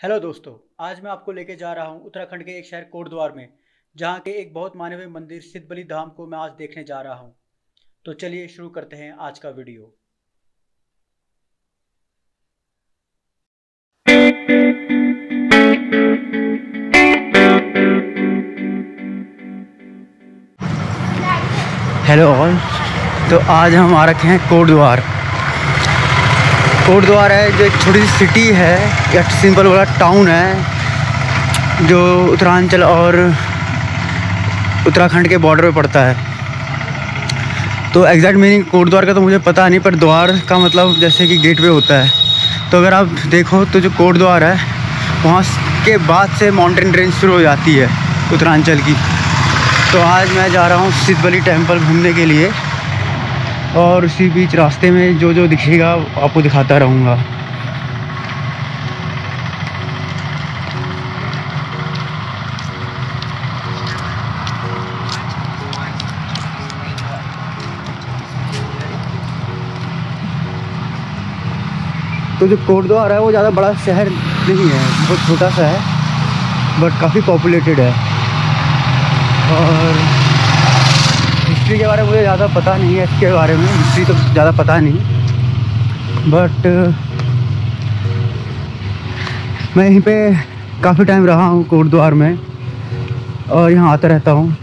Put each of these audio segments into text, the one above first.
Hello दोस्तों। आज मैं आपको लेके जा रहा हूँ उत्तराखंड के एक शहर कोटद्वार में, जहाँ के एक बहुत माने हुए मंदिर सिद्धबली धाम को मैं आज देखने जा रहा हूँ। तो चलिए शुरू करते हैं आज का वीडियो। Hello all. तो आज हम आ रखे हैं कोटद्वार। कोटद्वार है जो एक छोटी सी सिटी है या सिंपल वाला टाउन है जो उत्तरांचल और उत्तराखंड के बॉर्डर पे पड़ता है। तो एग्जैक्ट मीनिंग कोटद्वार का तो मुझे पता नहीं, पर द्वार का मतलब जैसे कि गेटवे होता है। तो अगर आप देखो तो जो कोटद्वार है वहाँ के बाद से माउंटेन रेंज शुरू हो जाती है उत्तरांचल की। तो आज मैं जा रहा हूँ सिद्धबली टेम्पल घूमने के लिए, और उसी बीच रास्ते में जो जो दिखेगा आपको दिखाता रहूँगा। तो जो कोटद्वार है वो ज़्यादा बड़ा शहर नहीं है, बहुत छोटा सा है, बट काफ़ी पॉपुलेटेड है। और हिस्ट्री के बारे में मुझे ज़्यादा पता नहीं है, इसके बारे में हिस्ट्री तो ज़्यादा पता नहीं, बट मैं यहीं पे काफ़ी टाइम रहा हूँ कोटद्वार में, और यहाँ आता रहता हूँ।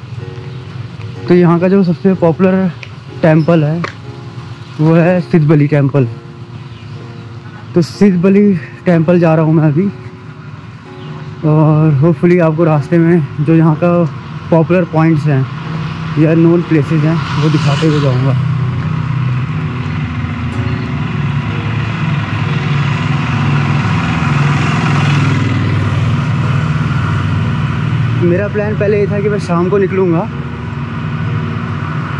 तो यहाँ का जो सबसे पॉपुलर टेंपल है वो है सिद्धबली टेंपल। तो सिद्धबली टेंपल जा रहा हूँ मैं अभी, और होपफुली आपको रास्ते में जो यहाँ का पॉपुलर पॉइंट्स हैं या नोन प्लेसेस हैं वो दिखाते हुए जाऊँगा। मेरा प्लान पहले ये था कि मैं शाम को निकलूँगा,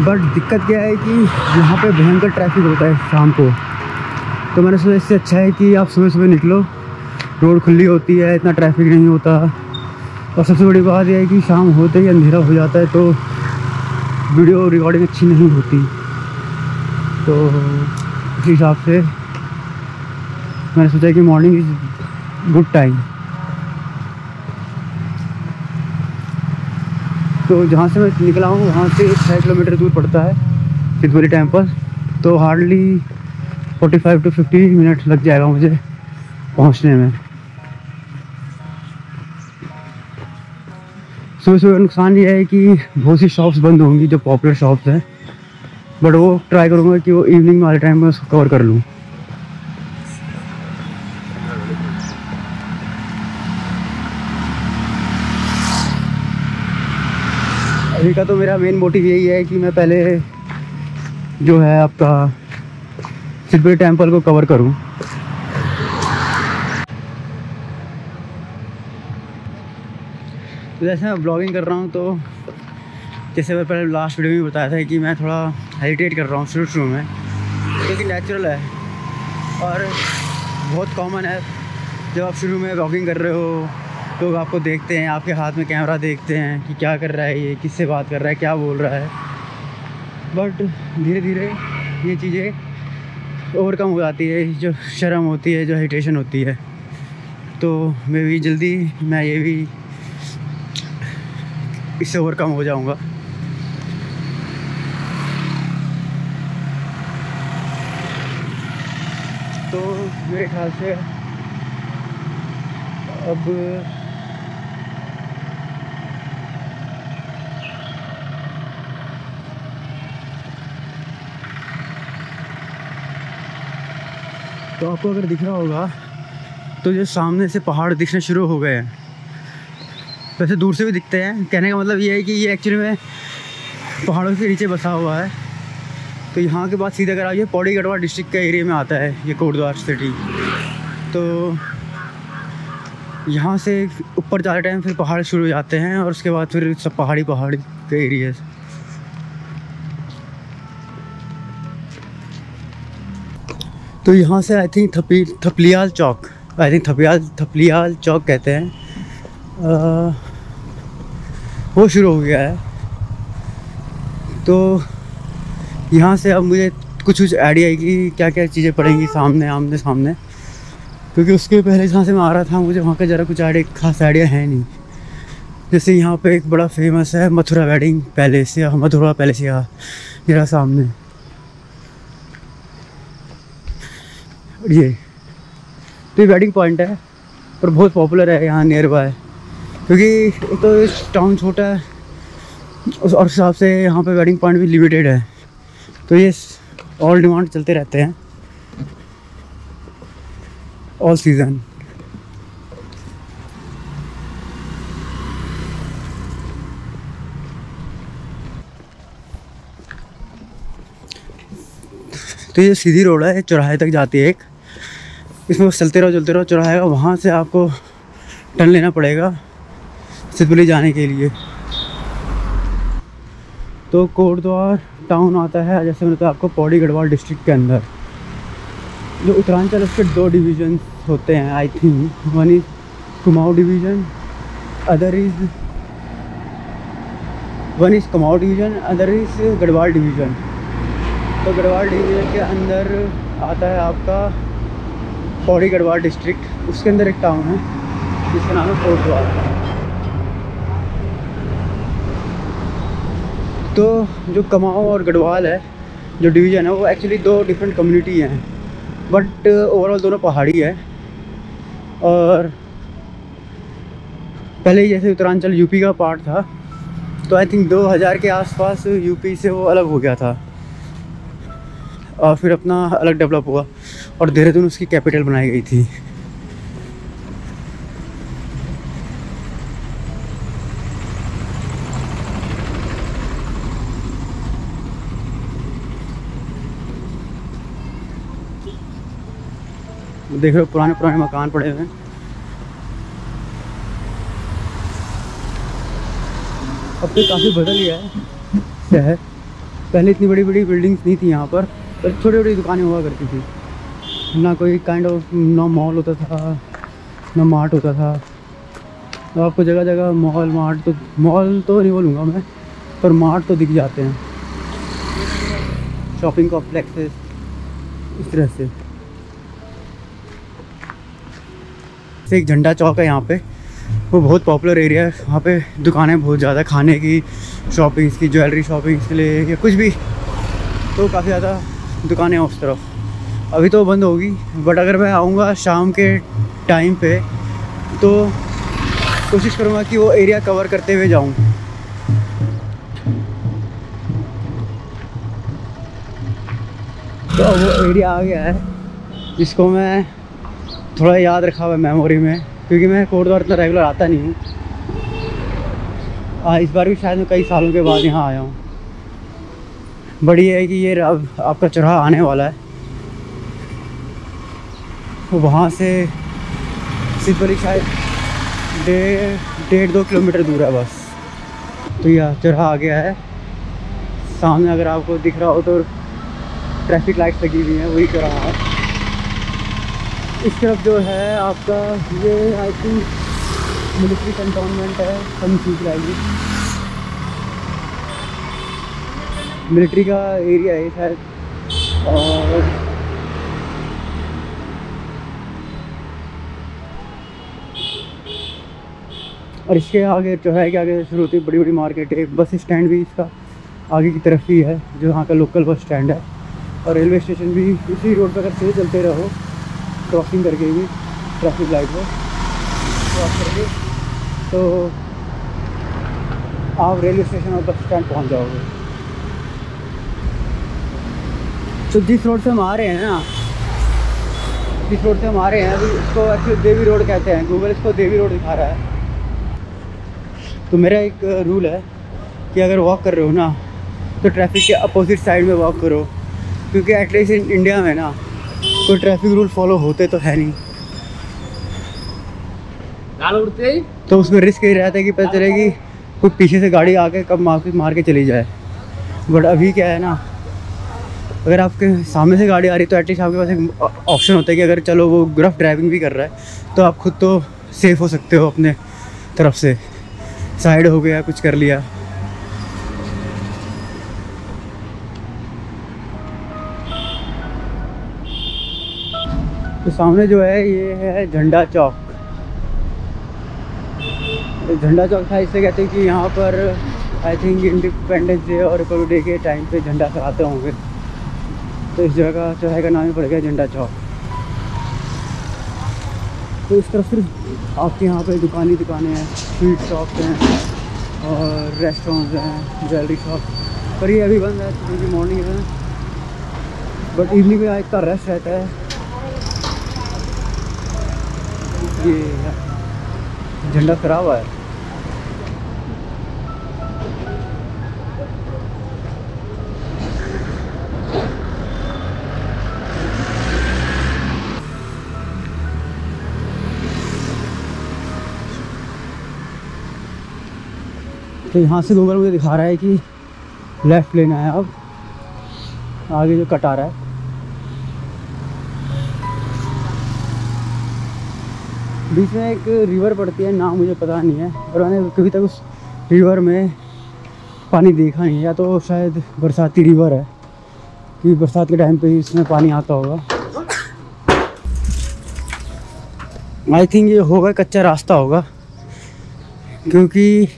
बट दिक्कत क्या है कि यहाँ पे भयंकर ट्रैफिक होता है शाम को। तो मैंने सोचा इससे अच्छा है कि आप सुबह सुबह निकलो, रोड खुली होती है, इतना ट्रैफिक नहीं होता। और सबसे बड़ी बात यह है कि शाम होते ही अंधेरा हो जाता है, तो वीडियो रिकॉर्डिंग अच्छी नहीं होती। तो इस हिसाब से मैंने सोचा कि मॉर्निंग इज़ गुड टाइम। तो जहाँ से मैं निकला हूँ वहाँ से 6 किलोमीटर दूर पड़ता है सिद्धबली टेंपल। तो हार्डली 45 to 50 मिनट लग जाएगा मुझे पहुँचने में। सुबह सुबह नुकसान ये है कि बहुत सी शॉप्स बंद होंगी जो पॉपुलर शॉप्स हैं, बट वो ट्राई करूँगा कि वो इवनिंग वाले टाइम में उसको कवर कर लूँ। अभी का तो मेरा मेन मोटिव यही है कि मैं पहले जो है आपका सिद्धबली टेंपल को कवर करूँ। तो जैसे मैं ब्लॉगिंग कर रहा हूँ, तो जैसे मैं पहले लास्ट वीडियो में बताया था कि मैं थोड़ा हेजिटेट कर रहा हूँ शुरू में, क्योंकि नेचुरल है और बहुत कॉमन है। जब आप शुरू में ब्लॉगिंग कर रहे हो लोग आपको देखते हैं, आपके हाथ में कैमरा देखते हैं कि क्या कर रहा है ये, किससे बात कर रहा है, क्या बोल रहा है। बट धीरे धीरे ये चीज़ें ओवरकम हो जाती है, जो शर्म होती है, जो हेजिटेशन होती है। तो मैं भी जल्दी मैं ये भी इससे ओवरकम हो जाऊंगा। तो मेरे ख्याल से अब तो आपको अगर दिख रहा होगा तो जो सामने से पहाड़ दिखने शुरू हो गए हैं, वैसे दूर से भी दिखते हैं। कहने का मतलब ये है कि ये एक्चुअली में पहाड़ों के नीचे बसा हुआ है। तो यहाँ के बाद सीधे अगर आप, ये पौड़ी गढ़वाल डिस्ट्रिक्ट के एरिया में आता है ये कोटद्वार सिटी। तो यहाँ से ऊपर जाते टाइम फिर पहाड़ शुरू हो जाते हैं, और उसके बाद फिर सब पहाड़ी के एरिया। तो यहाँ से आई थिंक थपलियाल चौक कहते हैं, वो शुरू हो गया है। तो यहाँ से अब मुझे कुछ आइडिया है कि क्या क्या चीज़ें पड़ेंगी सामने आमने सामने। क्योंकि उसके पहले जहाँ से मैं आ रहा था मुझे वहाँ का ज़रा कुछ खास आइडिया है नहीं। जैसे यहाँ पे एक बड़ा फेमस है मथुरा वेडिंग पैलेस या मथुरा पैलेस या मेरा सामने ये तो ये वेडिंग पॉइंट है पर बहुत पॉपुलर है यहाँ नियर बाय, क्योंकि एक तो टाउन छोटा है और हिसाब से यहाँ पे वेडिंग पॉइंट भी लिमिटेड है, तो ये ऑल डिमांड चलते रहते हैं ऑल सीज़न। तो ये सीधी रोड है, चौराहे तक जाती है एक, इसमें बस चलते रहो चौराहे का, वहाँ से आपको टर्न लेना पड़ेगा सिद्धपुली जाने के लिए। तो कोटद्वार टाउन आता है जैसे मैंने तो आपको पौड़ी गढ़वाल डिस्ट्रिक्ट के अंदर। जो उत्तरांचल उसके 2 डिवीज़न होते हैं I think, one is Kumaon division, one is Kumaon division, other is Garhwal division. तो गढ़वाल डिवीज़न के अंदर आता है आपका पौड़ी गढ़वाल डिस्ट्रिक्ट, उसके अंदर एक टाउन है जिसका नाम है कोटद्वार। तो जो कुमाऊँ और गढ़वाल है जो डिवीज़न है वो एक्चुअली 2 डिफरेंट कम्युनिटी हैं, बट ओवरऑल दोनों पहाड़ी है। और पहले जैसे उत्तरांचल यूपी का पार्ट था, तो आई थिंक 2000 के आसपास यूपी से वो अलग हो गया था और फिर अपना अलग डेवलप हुआ और देहरादून उसकी कैपिटल बनाई गई थी। देख रहे हो पुराने मकान पड़े हुए हैं। अब तो काफ़ी बदल गया है शहर, पहले इतनी बड़ी बड़ी बिल्डिंग्स नहीं थी यहाँ पर छोटी छोटी दुकानें हुआ करती थी, ना कोई काइंड ऑफ ना मॉल होता था ना मार्ट होता था। तो आपको जगह जगह मॉल तो नहीं बोलूँगा मैं, पर मार्ट तो दिख जाते हैं, शॉपिंग कॉम्प्लेक्सेस इस तरह से। एक झंडा चौक है यहाँ पे, वो बहुत पॉपुलर एरिया है, वहाँ पे दुकानें बहुत ज़्यादा, खाने की, शॉपिंग्स की, ज्वेलरी शॉपिंग्स के लिए या कुछ भी, तो काफ़ी ज़्यादा दुकानें हैं उस तरफ। अभी तो बंद होगी, बट अगर मैं आऊँगा शाम के टाइम पे तो कोशिश करूँगा कि वो एरिया कवर करते हुए जाऊँ। तो वो एरिया आ गया है जिसको मैं थोड़ा याद रखा हुआ है मेमोरी में, क्योंकि मैं कोटद्वार इतना रेगुलर आता नहीं हूँ। इस बार भी शायद मैं कई सालों के बाद यहाँ आया हूँ। बड़ी है कि ये अब आपका चौराहा आने वाला है, तो वहाँ से सिद्धपुली शायद 1.5-2 किलोमीटर दूर है बस। तो यह चौराहा आ गया है सामने, अगर आपको दिख रहा हो तो ट्रैफिक लाइट्स लगी हुई हैं, वही चौराहा है। इस तरफ जो है आपका ये आई थिंक मिलिट्री कंटोनमेंट है, कम चीज लाएगी, मिलिट्री का एरिया है शायद। और इसके आगे जो है कि आगे शुरू होती है बड़ी बड़ी मार्केट है, बस स्टैंड भी इसका आगे की तरफ ही है जो यहाँ का लोकल बस स्टैंड है, और रेलवे स्टेशन भी इसी रोड पर अगर सीधे चलते रहो क्रॉसिंग करके भी ट्रैफिक लाइट पर क्रॉस करके तो आप रेलवे स्टेशन और बस स्टैंड पहुँच जाओगे। तो जिस रोड से हम आ रहे हैं ना, अभी इसको एक्चुअली देवी रोड कहते हैं, गूगल इसको देवी रोड दिखा रहा है। तो मेरा एक रूल है कि अगर वॉक कर रहे हो ना तो ट्रैफिक के अपोजिट साइड में वॉक करो, क्योंकि एटलीस्ट इंडिया में ना कोई ट्रैफिक रूल फॉलो होते तो है नहीं, तो उसमें रिस्क ये रहता है कि पता चलेगी कोई पीछे से गाड़ी आके कब मार के चली जाए। बट अभी क्या है ना, अगर आपके सामने से गाड़ी आ रही है तो एटलीस्ट आपके पास एक ऑप्शन होता है कि अगर चलो वो रफ ड्राइविंग भी कर रहा है तो आप खुद तो सेफ हो सकते हो, अपने तरफ से साइड हो गया, कुछ कर लिया। तो सामने जो है ये है झंडा चौक। झंडा चौक था इससे कहते हैं कि यहाँ पर आई थिंक इंडिपेंडेंस डे और रिपब्लिक डे के टाइम पे झंडा फहराते होंगे, तो इस जगह का चौराहे का नाम ही पड़ गया झंडा चौक। तो इस तरफ सिर्फ आपके यहाँ पे दुकानें हैं, स्वीट शॉप्स हैं और रेस्टोरेंट्स हैं, ज्वेलरी शॉप। पर ये अभी बंद है क्योंकि मॉर्निंग है, बट इवनिंग में इतना रश रहता है। ये झंडा खड़ा हुआ है। तो यहाँ से गूगल मुझे दिखा रहा है कि लेफ़्ट लेना है, अब आगे जो कट आ रहा है। बीच में एक रिवर पड़ती है, नाम मुझे पता नहीं है, और मैंने कभी तक उस रिवर में पानी देखा नहीं है, या तो शायद बरसाती रिवर है क्योंकि बरसात के टाइम पे ही इसमें पानी आता होगा। आई थिंक ये होगा कच्चा रास्ता होगा, क्योंकि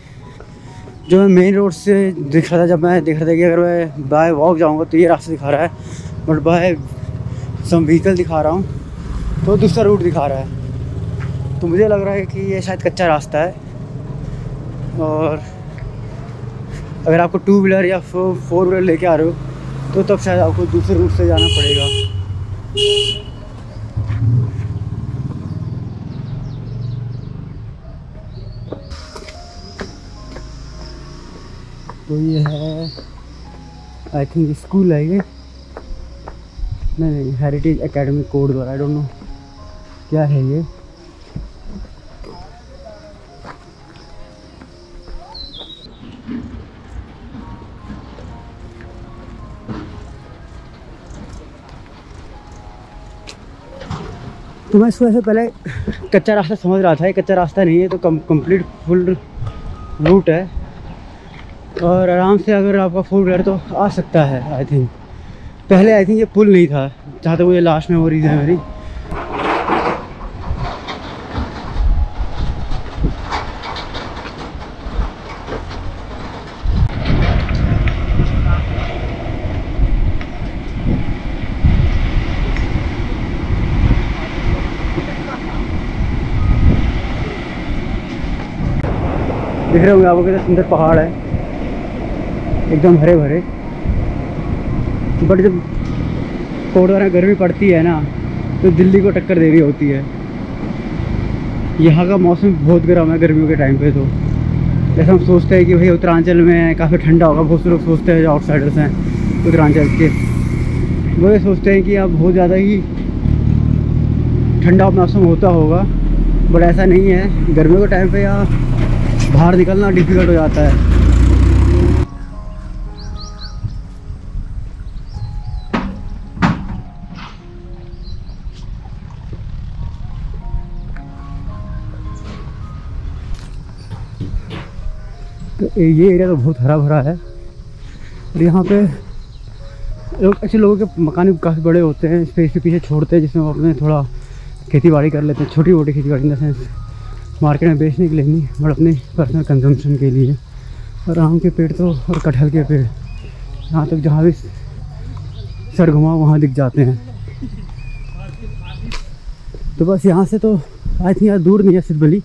जो मैं मेन रोड से दिख रहा था, जब मैं देख रहा था कि अगर मैं बाय वॉक जाऊंगा तो ये रास्ता दिखा रहा है, बट बाय सम व्हीकल दिखा रहा हूँ तो दूसरा रूट दिखा रहा है। तो मुझे लग रहा है कि ये शायद कच्चा रास्ता है, और अगर आपको 2 व्हीलर या 4 व्हीलर लेके आ रहे हो तो तब शायद आपको दूसरे रूट से जाना पड़ेगा। तो ये है आई थिंक स्कूल है ये, नहीं हेरिटेज एकेडमी कोड द्वारा, आई डोंट नो क्या है ये। तो मैं इसको ऐसे पहले कच्चा रास्ता समझ रहा था, ये कच्चा रास्ता नहीं है, तो कंप्लीट फुल रूट है, और आराम से अगर आपका 4 व्हीलर तो आ सकता है। आई थिंक पहले आई थिंक ये पुल नहीं था, जहाँ तक मुझे लास्ट मेमोरीज है मेरी। दिख रहे होंगे आपको कितना सुंदर पहाड़ है, एकदम हरे भरे। बट जब कोडवारा गर्मी पड़ती है ना, तो दिल्ली को टक्कर दे रही होती है। यहाँ का मौसम बहुत गर्म है गर्मियों के टाइम पे। तो जैसे हम सोचते हैं कि भाई उत्तरांचल में काफ़ी ठंडा होगा, बहुत से लोग सोचते हैं जो आउटसाइडर्स हैं उत्तरांचल के, वो ये सोचते हैं कि अब बहुत ज़्यादा ही ठंडा मौसम होता होगा, बट ऐसा नहीं है। गर्मियों के टाइम पे यहाँ बाहर निकलना डिफ़िकल्ट हो जाता है। तो ये एरिया तो बहुत हरा भरा है, और यहाँ पे लोग अच्छे लोगों के मकान भी काफ़ी बड़े होते हैं, स्पेस के पीछे छोड़ते हैं जिसमें वो अपने थोड़ा खेती बाड़ी कर लेते हैं, छोटी मोटी खेती बाड़ी, इन द सेंस मार्केट में बेचने के लिए नहीं, बट अपने पर्सनल कंजम्पशन के लिए। और आम के पेड़ तो और कटहल के पेड़ यहाँ तक जहाँ भी सर घुमाओ वहाँ दिख जाते हैं। तो बस यहाँ से तो आई थिंक यार दूर नहीं है सिरबली,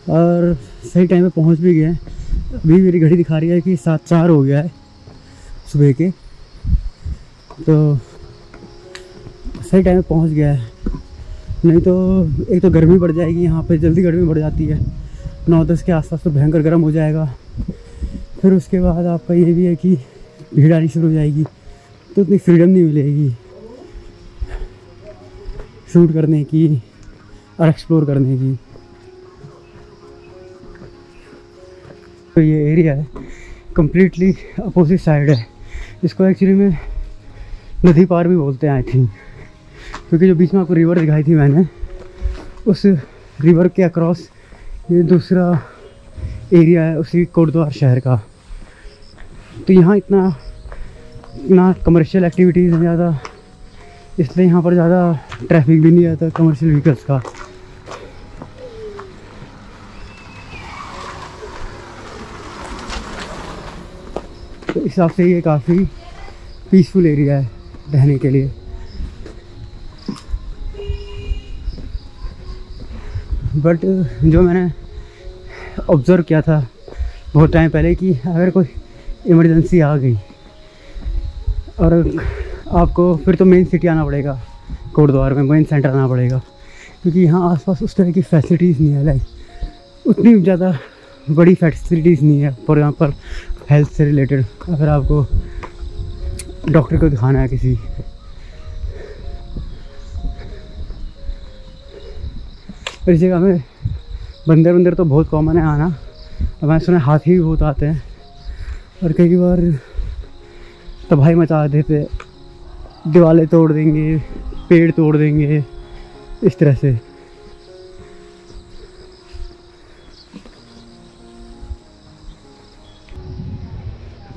और सही टाइम पे पहुँच भी गए हैं। अभी मेरी घड़ी दिखा रही है कि 7:04 हो गया है सुबह के, तो सही टाइम पे पहुँच गया है। नहीं तो एक तो गर्मी बढ़ जाएगी, यहाँ पे जल्दी गर्मी बढ़ जाती है, 9-10 के आसपास तो भयंकर गर्म हो जाएगा। फिर उसके बाद आपका ये भी है कि भीड़ आनी शुरू हो जाएगी, तो उतनी फ्रीडम नहीं मिलेगी शूट करने की और एक्सप्लोर करने की। तो ये एरिया है कम्प्लीटली अपोजिट साइड है, इसको एक्चुअली में नदी पार भी बोलते हैं आई थिंक, क्योंकि जो बीच में आपको रिवर दिखाई थी मैंने, उस रिवर के अक्रॉस ये दूसरा एरिया है उसी कोटद्वार शहर का। तो यहाँ इतना ना कमर्शियल एक्टिविटीज़ हैं ज़्यादा, इसलिए यहाँ पर ज़्यादा ट्रैफिक भी नहीं आता कमर्शियल व्हीकल्स का। तो इस हिसाब से ये काफ़ी पीसफुल एरिया है रहने के लिए। बट जो मैंने ऑब्ज़र्व किया था बहुत टाइम पहले कि अगर कोई इमरजेंसी आ गई और आपको फिर तो मेन सिटी आना पड़ेगा, कोटद्वार में मेन सेंटर आना पड़ेगा, क्योंकि यहाँ आसपास उस तरह की फैसिलिटीज़ नहीं है। लाइक उतनी ज़्यादा बड़ी फैसिलिटीज़ नहीं है। फॉर एग्जांपल हेल्थ से रिलेटेड अगर आपको डॉक्टर को दिखाना है किसी, इस जगह में बंदर तो बहुत कॉमन है आना। अब मैंने सुना हाथी भी बहुत आते हैं और कई बार तबाही मचा देते, दीवारें तोड़ देंगे, पेड़ तोड़ देंगे, इस तरह से।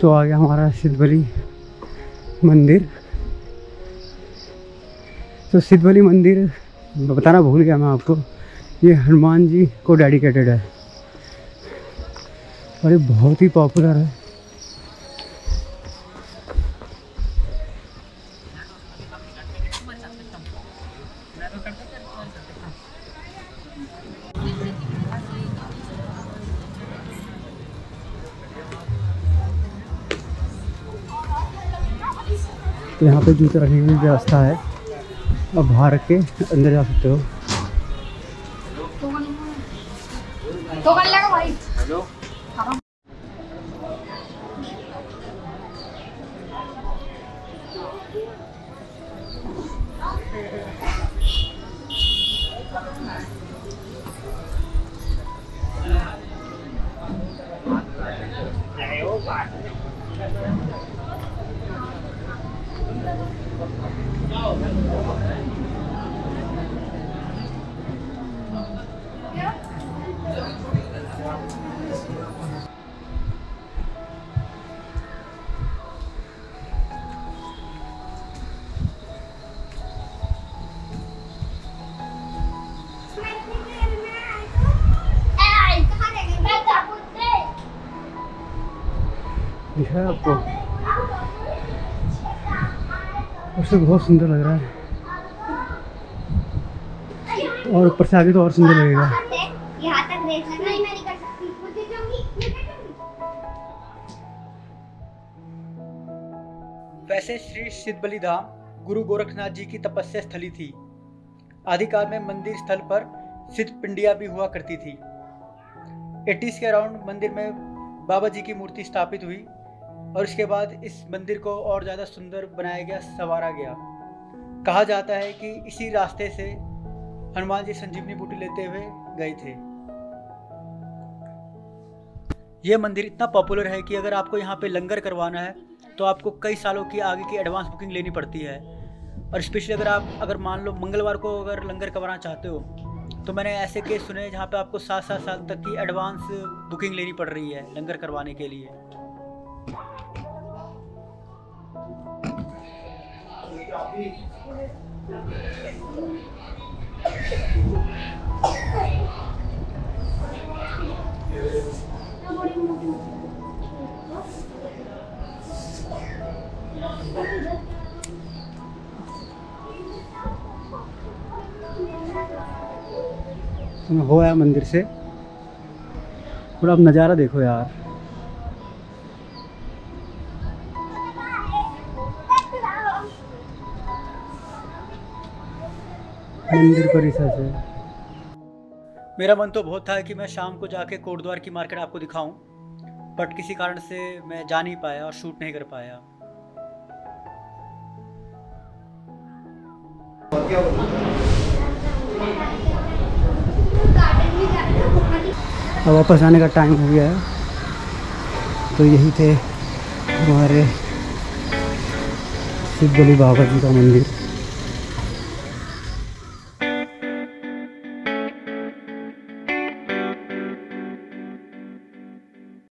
तो आ गया हमारा सिद्धबली मंदिर। तो सिद्धबली मंदिर बताना भूल गया मैं आपको, ये हनुमान जी को डेडिकेटेड है और ये बहुत ही पॉपुलर है। तो यहाँ पे जूते रखने की व्यवस्था है, आप बाहर रख के अंदर जा सकते हो। तो कर लेगा भाई। हेलो दिख रहा है आपको? उससे बहुत सुंदर लग रहा है और ऊपर से आगे तो और सुंदर लगेगा। यहाँ तक देख लेना, मैं नहीं कर सकती। वैसे श्री सिद्धबली धाम गुरु गोरखनाथ जी की तपस्या स्थली थी। आदिकाल में मंदिर स्थल पर सिद्ध पिंडियां भी हुआ करती थी। 80s के अराउंड मंदिर में बाबा जी की मूर्ति स्थापित हुई और इसके बाद इस मंदिर को और ज़्यादा सुंदर बनाया गया, संवारा गया। कहा जाता है कि इसी रास्ते से हनुमान जी संजीवनी बूटी लेते हुए गए थे। यह मंदिर इतना पॉपुलर है कि अगर आपको यहाँ पे लंगर करवाना है तो आपको कई सालों की आगे की एडवांस बुकिंग लेनी पड़ती है। और स्पेशली अगर मान लो मंगलवार को अगर लंगर करवाना चाहते हो तो मैंने ऐसे केस सुने जहाँ पे आपको 7-7 साल तक की एडवांस बुकिंग लेनी पड़ रही है लंगर करवाने के लिए। तो मैं हो आया मंदिर से, थोड़ा अब नज़ारा देखो यार। मंदिर परिसर से मेरा मन तो बहुत था कि मैं शाम को जाके कोटद्वार की मार्केट आपको दिखाऊं, बट किसी कारण से मैं जा नहीं पाया और शूट नहीं कर पाया। अब वापस आने का टाइम हो गया है, तो यही थे हमारे सिद्धबली बाबा जी का मंदिर।